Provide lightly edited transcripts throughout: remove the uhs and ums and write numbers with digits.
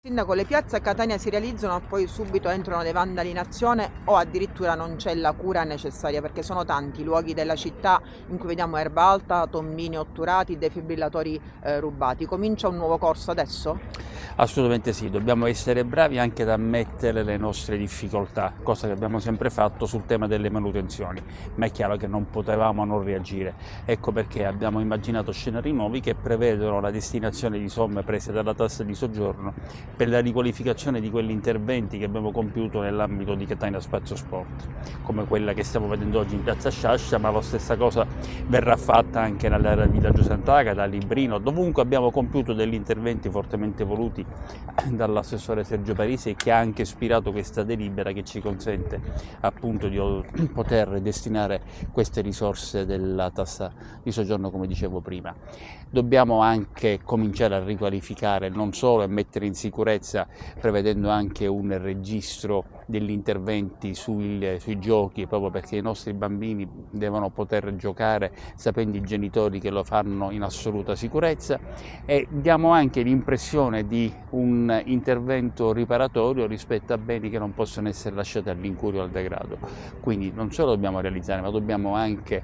Sindaco, le piazze a Catania si realizzano e poi subito entrano dei vandali in azione o addirittura non c'è la cura necessaria? Perché sono tanti i luoghi della città in cui vediamo erba alta, tombini otturati, defibrillatori rubati. Comincia un nuovo corso adesso? Assolutamente sì, dobbiamo essere bravi anche ad ammettere le nostre difficoltà, cosa che abbiamo sempre fatto sul tema delle manutenzioni, ma è chiaro che non potevamo non reagire. Ecco perché abbiamo immaginato scenari nuovi che prevedono la destinazione di somme prese dalla tassa di soggiorno per la riqualificazione di quegli interventi che abbiamo compiuto nell'ambito di Catania Spazio Sport, come quella che stiamo vedendo oggi in piazza Sciascia, ma la stessa cosa verrà fatta anche nell'area di Villaggio Sant'Agata, a Librino, dovunque abbiamo compiuto degli interventi fortemente voluti dall'assessore Sergio Parisi, che ha anche ispirato questa delibera che ci consente appunto di poter destinare queste risorse della tassa di soggiorno, come dicevo prima. Dobbiamo anche cominciare a riqualificare, non solo, e mettere in sicurezza, prevedendo anche un registro degli interventi sui giochi, proprio perché i nostri bambini devono poter giocare sapendo i genitori che lo fanno in assoluta sicurezza, e diamo anche l'impressione di un intervento riparatorio rispetto a beni che non possono essere lasciati all'incuria o al degrado. Quindi non solo dobbiamo realizzare, ma dobbiamo anche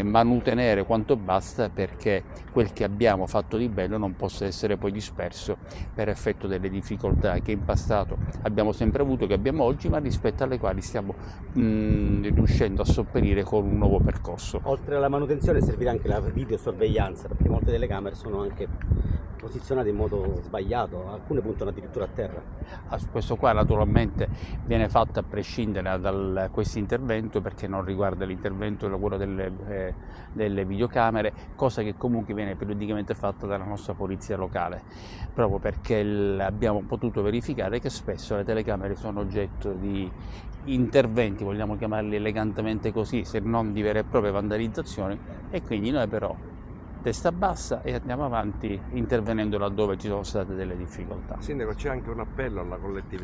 manutenere quanto basta, perché quel che abbiamo fatto di bello non possa essere poi disperso per effetto delle difficoltà che in passato abbiamo sempre avuto, che abbiamo oggi, ma rispetto alle quali stiamo riuscendo a sopperire con un nuovo percorso. Oltre alla manutenzione servirà anche la videosorveglianza, perché molte telecamere sono anche posizionate in modo sbagliato, alcune puntano addirittura a terra. Questo qua naturalmente viene fatto a prescindere da questo intervento, perché non riguarda l'intervento e il lavoro delle videocamere, cosa che comunque viene periodicamente fatta dalla nostra polizia locale, proprio perché abbiamo potuto verificare che spesso le telecamere sono oggetto di interventi, vogliamo chiamarli elegantemente così, se non di vere e proprie vandalizzazioni, e quindi noi però testa bassa e andiamo avanti intervenendo laddove ci sono state delle difficoltà. Sindaco, c'è anche un appello alla collettività.